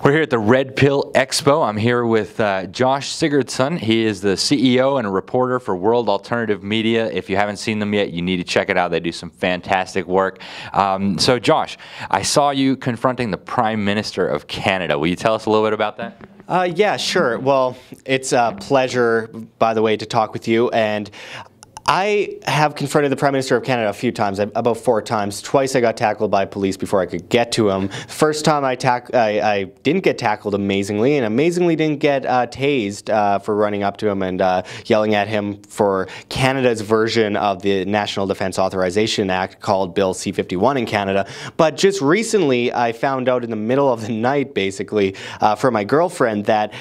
We're here at the Red Pill Expo. I'm here with Josh Sigurdson. He is the CEO and a reporter for World Alternative Media. If you haven't seen them yet, you need to check it out. They do some fantastic work. So Josh, I saw you confronting the Prime Minister of Canada. Will you tell us a little bit about that? Yeah, sure. Well, it's a pleasure, by the way, to talk with you. And I have confronted the Prime Minister of Canada a few times, about 4 times. Twice I got tackled by police before I could get to him. First time I didn't get tackled amazingly, and amazingly didn't get tased for running up to him and yelling at him for Canada's version of the National Defence Authorization Act called Bill C-51 in Canada. But just recently I found out in the middle of the night, basically, from my girlfriend that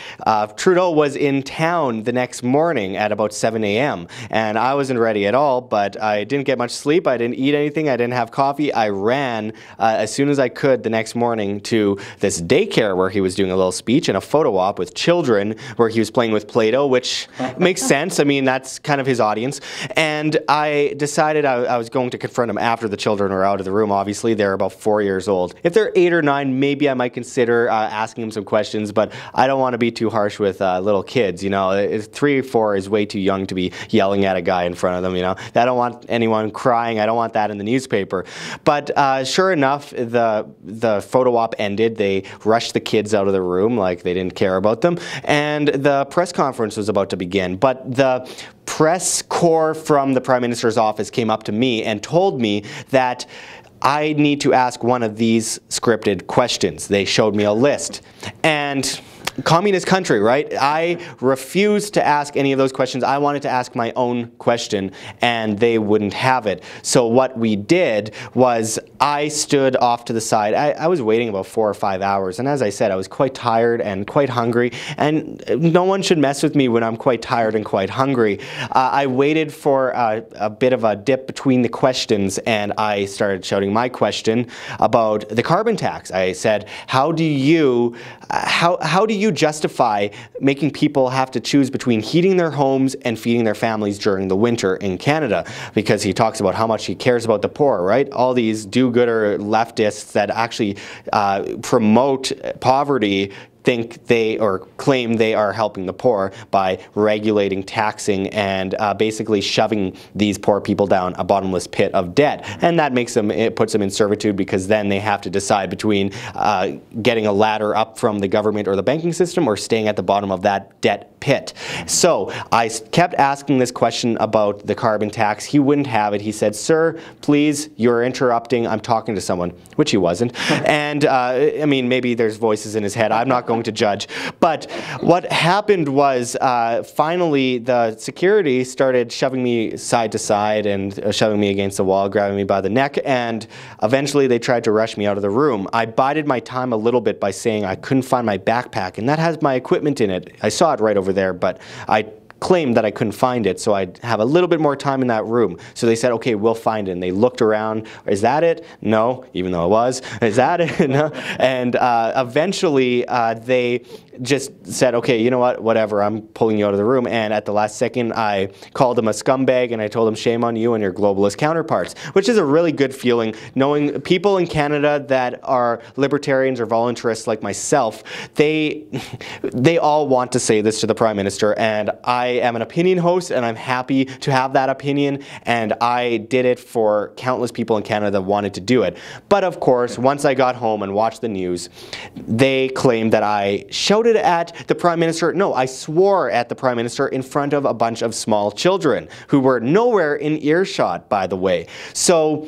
Trudeau was in town the next morning at about 7 a.m. and I wasn't ready at all, but I didn't get much sleep. I didn't eat anything. I didn't have coffee. I ran as soon as I could the next morning to this daycare where he was doing a little speech and a photo op with children where he was playing with Play-Doh, which makes sense. I mean, that's kind of his audience. And I decided I was going to confront him after the children were out of the room. Obviously, they're about 4 years old. If they're 8 or 9, maybe I might consider asking him some questions, but I don't want to be too harsh with little kids. You know, 3 or 4 is way too young to be yelling at a guy in front of them, you know. I don't want anyone crying. I don't want that in the newspaper. But sure enough, the photo op ended. They rushed the kids out of the room like they didn't care about them. And the press conference was about to begin. But the press corps from the Prime Minister's office came up to me and told me that I need to ask one of these scripted questions. They showed me a list. And communist country, right? I refused to ask any of those questions. I wanted to ask my own question, and they wouldn't have it. So what we did was I stood off to the side. I was waiting about 4 or 5 hours, and as I said, I was quite tired and quite hungry, and no one should mess with me when I'm quite tired and quite hungry. I waited for a bit of a dip between the questions, and I started shouting my question about the carbon tax. I said, how do you justify making people have to choose between heating their homes and feeding their families during the winter in Canada? Because he talks about how much he cares about the poor, right? All these do-gooder leftists that actually promote poverty think they, or claim they are helping the poor by regulating, taxing, and basically shoving these poor people down a bottomless pit of debt. And that makes them, it puts them in servitude, because then they have to decide between getting a ladder up from the government or the banking system or staying at the bottom of that debt pit. So I kept asking this question about the carbon tax. He wouldn't have it. He said, "Sir, please, you're interrupting. I'm talking to someone," which he wasn't. And I mean, maybe there's voices in his head. I'm not going to judge. But what happened was finally the security started shoving me side to side and shoving me against the wall, grabbing me by the neck, and eventually they tried to rush me out of the room. I bided my time a little bit by saying I couldn't find my backpack, and that has my equipment in it. I saw it right over there, but I claimed that I couldn't find it, so I'd have a little bit more time in that room. So they said, "Okay, we'll find it." And they looked around. "Is that it?" "No," even though it was. "Is that it?" "No." And eventually they just said, "Okay, you know what, whatever, I'm pulling you out of the room." And at the last second, I called him a scumbag, and I told him, "Shame on you and your globalist counterparts," which is a really good feeling, knowing people in Canada that are libertarians or voluntarists like myself. They all want to say this to the Prime Minister, and I am an opinion host, and I'm happy to have that opinion, and I did it for countless people in Canada that wanted to do it. But of course, once I got home and watched the news, they claimed that I shouted at the Prime Minister. No, I swore at the Prime Minister in front of a bunch of small children who were nowhere in earshot, by the way. So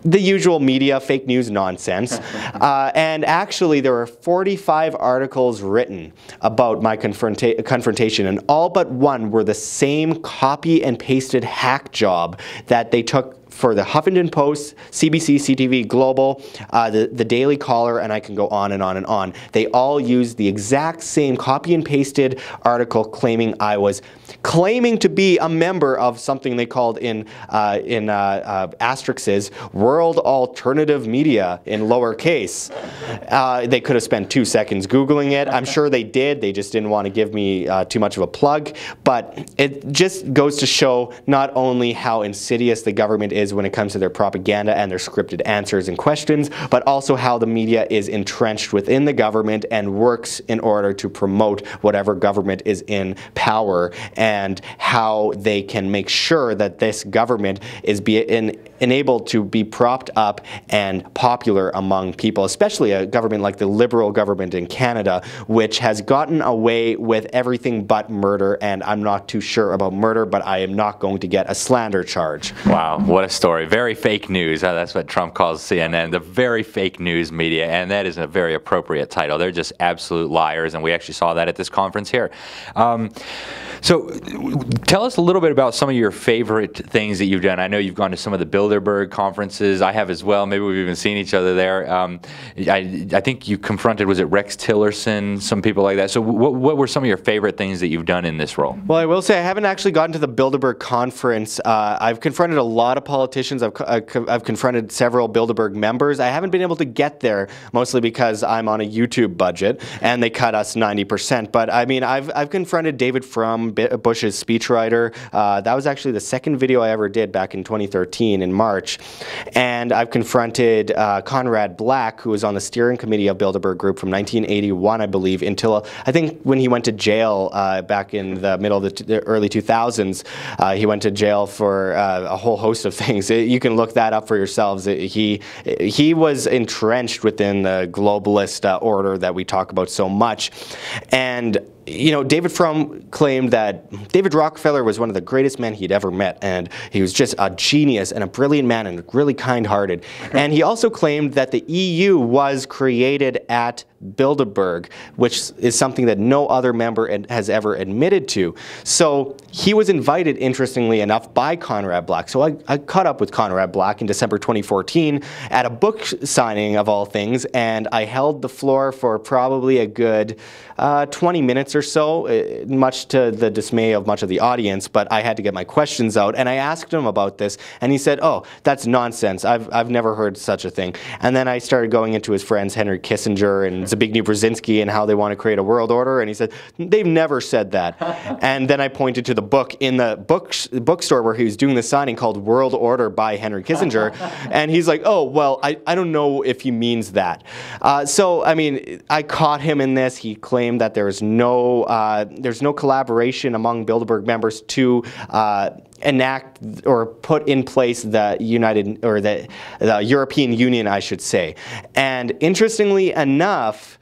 the usual media fake news nonsense. And actually there were 45 articles written about my confrontation, and all but one were the same copy and pasted hack job that they took for the Huffington Post, CBC, CTV, Global, the Daily Caller, and I can go on and on and on. They all used the exact same copy and pasted article claiming I was claiming to be a member of something they called in asterisks, World Alternative Media in lowercase. They could have spent 2 seconds Googling it. I'm sure they did. They just didn't want to give me too much of a plug. But it just goes to show not only how insidious the government is when it comes to their propaganda and their scripted answers and questions, but also how the media is entrenched within the government and works in order to promote whatever government is in power, and how they can make sure that this government is enabled to be propped up and popular among people, especially a government like the Liberal government in Canada, which has gotten away with everything but murder. And I'm not too sure about murder, but I am not going to get a slander charge. Wow, what a story. Very fake news. That's what Trump calls CNN, the very fake news media, and that is a very appropriate title. They're just absolute liars, and we actually saw that at this conference here. So tell us a little bit about some of your favorite things that you've done. I know you've gone to some of the Bilderberg conferences. I have as well. Maybe we've even seen each other there. I think you confronted, was it Rex Tillerson, some people like that. So what were some of your favorite things that you've done in this role? Well, I will say I haven't actually gotten to the Bilderberg conference. I've confronted a lot of politicians. I've confronted several Bilderberg members. I haven't been able to get there, mostly because I'm on a YouTube budget and they cut us 90%. But I mean, I've confronted David Frum, Bush's speechwriter. That was actually the second video I ever did back in 2013 in March. And I've confronted Conrad Black, who was on the steering committee of Bilderberg Group from 1981, I believe, until I think when he went to jail back in the middle of the early 2000s. He went to jail for a whole host of things. You can look that up for yourselves. He was entrenched within the globalist order that we talk about so much. And you know, David Frum claimed that David Rockefeller was one of the greatest men he'd ever met, and he was just a genius and a brilliant man and really kind-hearted. And he also claimed that the EU was created at Bilderberg, which is something that no other member has ever admitted to. So he was invited, interestingly enough, by Conrad Black. So I caught up with Conrad Black in December 2014 at a book signing of all things, and I held the floor for probably a good 20 minutes or so, much to the dismay of much of the audience, but I had to get my questions out, and I asked him about this, and he said, "Oh, that's nonsense. I've never heard such a thing." And then I started going into his friends Henry Kissinger and Zbigniew Brzezinski and how they want to create a world order, and he said, "They've never said that." And then I pointed to the book in the bookstore where he was doing the signing called World Order by Henry Kissinger, and he's like, "Oh, well, I don't know if he means that." So, I mean, I caught him in this. He claimed that there's no collaboration among Bilderberg members to enact or put in place the the European Union, I should say. And interestingly enough,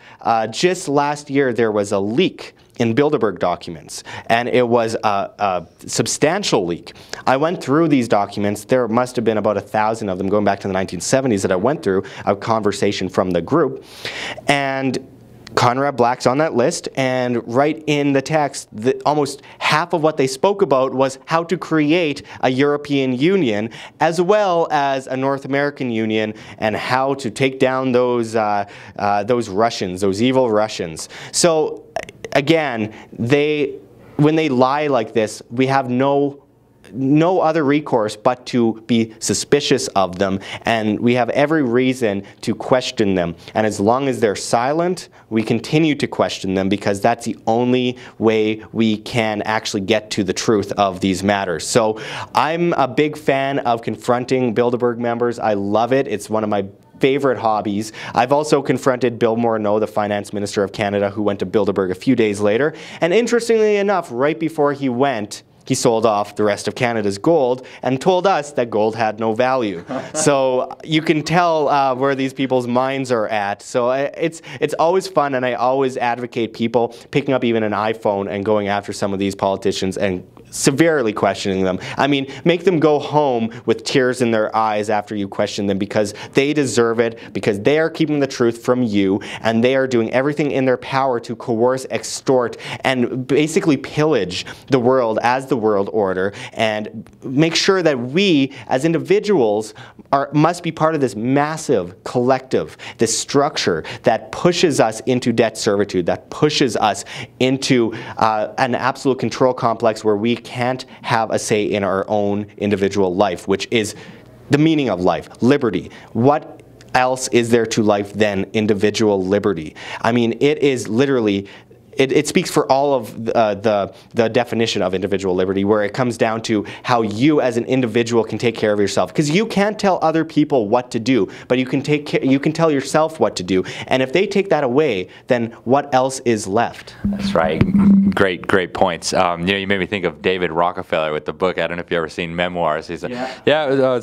just last year there was a leak in Bilderberg documents, and it was a substantial leak. I went through these documents. There must have been about 1,000 of them going back to the 1970s that I went through, a conversation from the group. And Conrad Black's on that list, and right in the text, almost half of what they spoke about was how to create a European Union, as well as a North American Union, and how to take down those Russians, those evil Russians. So again, when they lie like this, we have no other recourse but to be suspicious of them, and we have every reason to question them. And as long as they're silent, we continue to question them, because that's the only way we can actually get to the truth of these matters. So I'm a big fan of confronting Bilderberg members. I love it. It's one of my favorite hobbies. I've also confronted Bill Morneau, the finance minister of Canada, who went to Bilderberg a few days later. And interestingly enough, right before he went, he sold off the rest of Canada's gold and told us that gold had no value. So you can tell where these people's minds are at. So it's always fun, and I always advocate people picking up even an iPhone and going after some of these politicians and severely questioning them. I mean, make them go home with tears in their eyes after you question them, because they deserve it, because they are keeping the truth from you, and they are doing everything in their power to coerce, extort, and basically pillage the world as the world order, and make sure that we as individuals must be part of this massive collective, this structure that pushes us into debt servitude, that pushes us into an absolute control complex where we can't have a say in our own individual life, which is the meaning of life, liberty. What else is there to life than individual liberty? I mean, it is literally it speaks for all of the definition of individual liberty, where it comes down to how you as an individual can take care of yourself. Because you can't tell other people what to do, but you can tell yourself what to do. And if they take that away, then what else is left? That's right. Great points. You made me think of David Rockefeller with the book. I don't know if you've ever seen Memoirs. He said,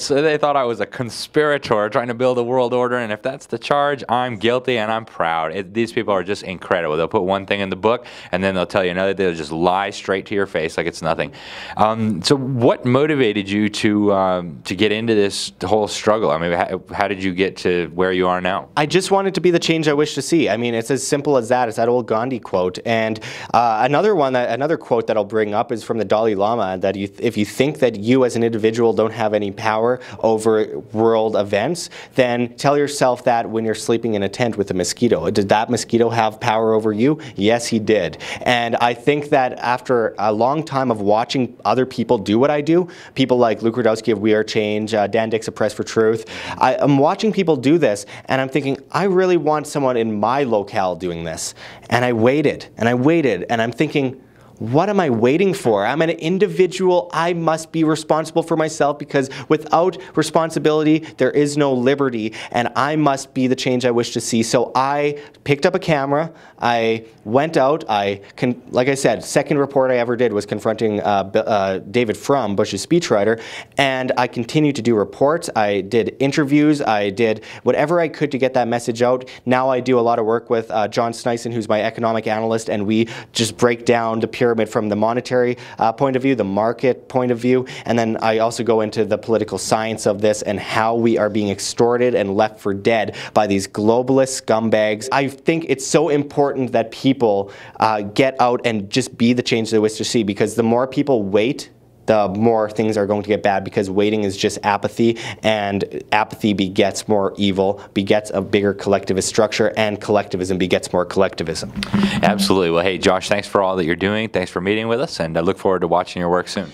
so they thought I was a conspirator trying to build a world order, and if that's the charge, I'm guilty and I'm proud. These people are just incredible. They'll put one thing in the book, and then they'll tell you another. They'll just lie straight to your face like it's nothing. So what motivated you to get into this whole struggle? I mean, how did you get to where you are now? I just wanted to be the change I wish to see. I mean, it's as simple as that. It's that old Gandhi quote. And another quote that I'll bring up is from the Dalai Lama, that if you think that you as an individual don't have any power over world events, then tell yourself that when you're sleeping in a tent with a mosquito. Did that mosquito have power over you? Yes, he did. And I think that after a long time of watching other people do what I do, people like Luke Rudowski of We Are Change, Dan Dix of Press for Truth, I'm watching people do this, and I'm thinking, I really want someone in my locale doing this. And I waited, and I'm thinking, what am I waiting for? I'm an individual. I must be responsible for myself, because without responsibility, there is no liberty, and I must be the change I wish to see. So I picked up a camera. I went out. Like I said, second report I ever did was confronting David Frum, Bush's speechwriter, and I continued to do reports. I did interviews. I did whatever I could to get that message out. Now I do a lot of work with John Snyson, who's my economic analyst, and we just break down the pyramid from the monetary point of view, the market point of view, and then I also go into the political science of this and how we are being extorted and left for dead by these globalist scumbags. I think it's so important that people get out and just be the change they wish to see, because the more people wait, the more things are going to get bad, because waiting is just apathy, and apathy begets more evil, begets a bigger collectivist structure, and collectivism begets more collectivism. Absolutely. Well, hey, Josh, thanks for all that you're doing. Thanks for meeting with us, and I look forward to watching your work soon.